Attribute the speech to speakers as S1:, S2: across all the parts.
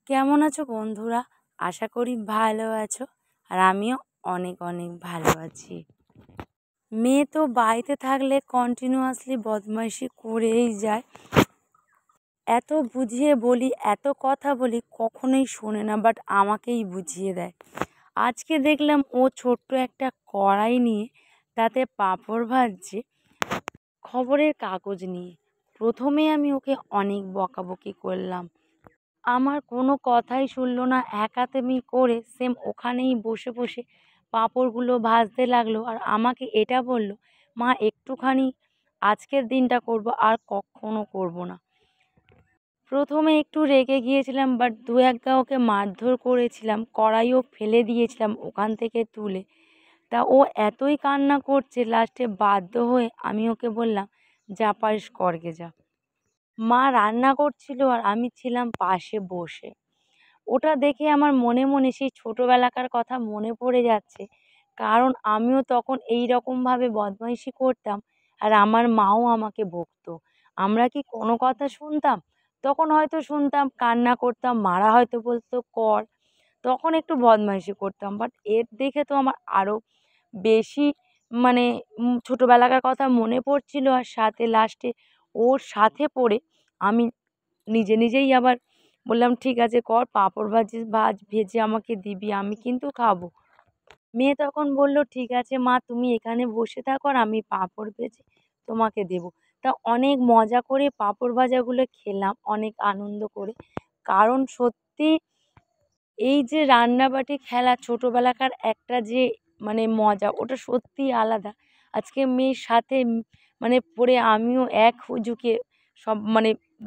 S1: কেমন আছো বন্ধুরা? আশা করি ভালো আছো। আর আমিও অনেক অনেক ভালো আছি। মেয়ে তো বাড়িতে থাকলে কন্টিনিউয়াসলি বদমাইশি করেই যায়। এত বুঝিয়ে বলি, এত কথা বলি, কখনোই শোনে না, বাট আমাকেই বুঝিয়ে দেয়। আজকে দেখলাম ও ছোট্ট একটা কড়াই নিয়ে তাতে পাঁপড় ভাজছে খবরের কাগজ নিয়ে। প্রথমে আমি ওকে অনেক বকাবকি করলাম, আমার কোনো কথাই শুনলো না। একহাতেমি করে সেম ওখানেই বসে বসে পাঁপড়গুলো ভাজতে লাগলো আর আমাকে এটা বলল, মা একটুখানি আজকের দিনটা করব, আর কখনো করব না। প্রথমে একটু রেগে গিয়েছিলাম, বাট দু একটা ওকে মারধর করেছিলাম, কড়াইও ফেলে দিয়েছিলাম ওখান থেকে তুলে। তা ও এতই কান্না করছে, লাস্টে বাধ্য হয়ে আমি ওকে বললাম, যা পারিস করগে যা। মা রান্না করছিল আর আমি ছিলাম পাশে বসে। ওটা দেখে আমার মনে মনে সেই ছোটোবেলাকার কথা মনে পড়ে যাচ্ছে, কারণ আমিও তখন এই রকমভাবে বদমাইশি করতাম আর আমার মাও আমাকে বকতো। আমরা কি কোনো কথা শুনতাম? তখন হয়তো শুনতাম, কান্না করতাম, মারা হয়তো বলতো কর, তখন একটু বদমাইশি করতাম। বাট এর দেখে তো আমার আরও বেশি মানে ছোটোবেলাকার কথা মনে পড়ছিল, আর সাথে লাস্টে ওর সাথে পড়ে আমি নিজে নিজেই আবার বললাম, ঠিক আছে কর, পাঁপড় ভাজ ভেজে আমাকে দিবি, আমি কিন্তু খাবো। মেয়ে তখন বলল, ঠিক আছে মা, তুমি এখানে বসে থাকো আর আমি পাঁপড় ভেজে তোমাকে দেবো। তা অনেক মজা করে পাঁপড় ভাজাগুলো খেলাম, অনেক আনন্দ করে। কারণ সত্যি এই যে রান্নাবাটি খেলা ছোটোবেলাকার একটা যে মজা, ওটা সত্যিই আলাদা। আজকে মেয়ের সাথে মানে পড়ে আমিও এক হুজুকে সব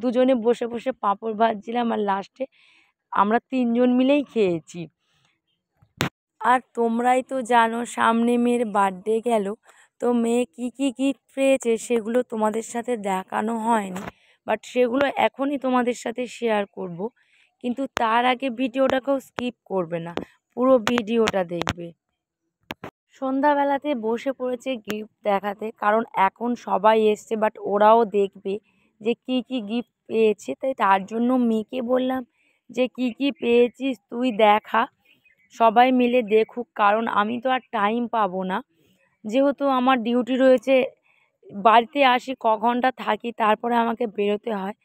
S1: দুজনে বসে বসে পাঁপড় ভাজছিলাম, আর লাস্টে আমরা তিনজন মিলেই খেয়েছি। আর তোমরাই তো জানো, সামনে মেয়ের বার্থডে গেল, তো মেয়ে কী কী গিফট পেয়েছে সেগুলো তোমাদের সাথে দেখানো হয়নি, বাট সেগুলো এখনই তোমাদের সাথে শেয়ার করব। কিন্তু তার আগে ভিডিওটাকেও স্কিপ করবে না, পুরো ভিডিওটা দেখবে। সন্ধ্যাবেলাতে বসে পড়েছে গিফট দেখাতে, কারণ এখন সবাই এসছে, বাট ওরাও দেখবে যে কি কি গিফট পেয়েছে। তাই তার জন্য মেয়েকে বললাম যে কি কি পেয়েছিস তুই দেখা, সবাই মিলে দেখুক, কারণ আমি তো আর টাইম পাবো না, যেহেতু আমার ডিউটি রয়েছে। বাড়িতে আসি, ঘন্টা থাকি, তারপরে আমাকে বেরোতে হয়।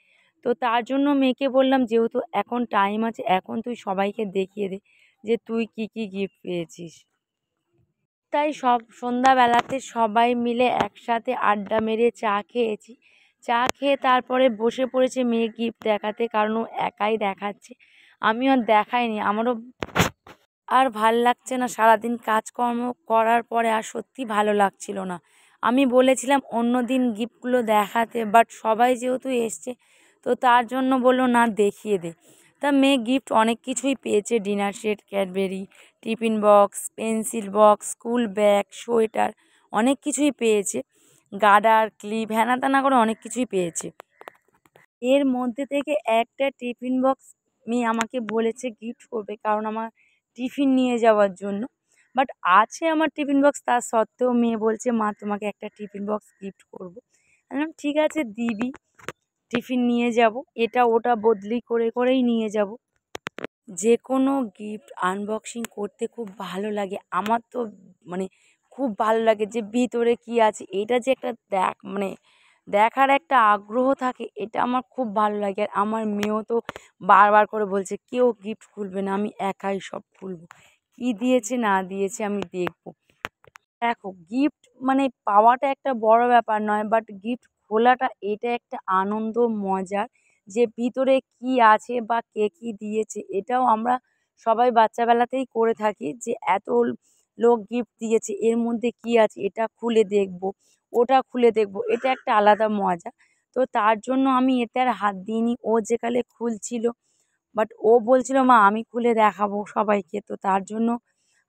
S1: তো তার জন্য মেয়েকে বললাম, যেহেতু এখন টাইম আছে, এখন তুই সবাইকে দেখিয়ে দে যে তুই কি কি গিফট পেয়েছিস। তাই সন্ধ্যাবেলাতে সবাই মিলে একসাথে আড্ডা মেরে চা খেয়েছি। চা খেয়ে তারপরে বসে পড়েছে মেয়ে গিফট দেখাতে, কারণ ও একাই দেখাচ্ছে, আমিও আর দেখাইনি। আমারও আর ভাল লাগছে না, সারাদিন কাজকর্ম করার পরে আর সত্যি ভালো লাগছিল না। আমি বলেছিলাম অন্য দিন গিফটগুলো দেখাতে, বাট সবাই যেহেতু এসছে, তো তার জন্য বললো না, দেখিয়ে দে। তা মেয়ে গিফট অনেক কিছুই পেয়েছে, dinner set, Cadbury, tiffin box, pencil box, school bag, sweater, অনেক কিছুই পেয়েছে। গার্ডার, ক্লিপ, হ্যানা ত্যানা করে অনেক কিছুই পেয়েছে। এর মধ্যে থেকে একটা টিফিন বক্স মেয়ে আমাকে বলেছে গিফট করবে, কারণ আমার টিফিন নিয়ে যাওয়ার জন্য। বাট আছে আমার টিফিন বক্স, তা সত্ত্বেও মেয়ে বলছে, মা তোমাকে একটা টিফিন বক্স গিফট করবো। বললাম ঠিক আছে দিবি, টিফিন নিয়ে যাব, এটা ওটা বদলি করে করেই নিয়ে যাব। যে কোনো গিফট আনবক্সিং করতে খুব ভালো লাগে আমার তো, মানে খুব ভালো লাগে যে ভিতরে কি আছে, এটা যে একটা দেখার একটা আগ্রহ থাকে, এটা আমার খুব ভালো লাগে। আর আমার মেয়েও তো বারবার করে বলছে, কেউ গিফট খুলবে না, আমি একাই সব খুলবো, কি দিয়েছে না দিয়েছে আমি দেখবো। দেখো, গিফট পাওয়াটা একটা বড় ব্যাপার নয়, বাট গিফট খোলাটা এটা একটা আনন্দ, মজার, যে ভিতরে কি আছে বা কে কি দিয়েছে, এটাও আমরা সবাই বাচ্চাবেলাতেই করে থাকি, যে এত লোক গিফট দিয়েছে, এর মধ্যে কি আছে এটা খুলে দেখবো, ওটা খুলে দেখবো, এটা একটা আলাদা মজা। তো তার জন্য আমি এতে আর হাত দিইনি, ও যেকালে খুলছিল, বাট ও বলছিল, মা আমি খুলে দেখাবো সবাইকে। তো তার জন্য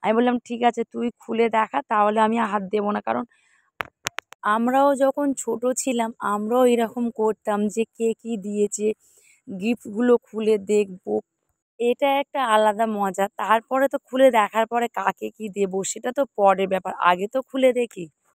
S1: আমি বললাম, ঠিক আছে তুই খুলে দেখা, তাহলে আমি হাত দেবো না। কারণ আমরাও যখন ছোট ছিলাম, আমরাও এরকম করতাম, যে কে কী দিয়েছে গিফটগুলো খুলে দেখবো, এটা একটা আলাদা মজা। তারপরে তো খুলে দেখার পরে কাকে কি দেবো সেটা তো পরের ব্যাপার, আগে তো খুলে দেখি।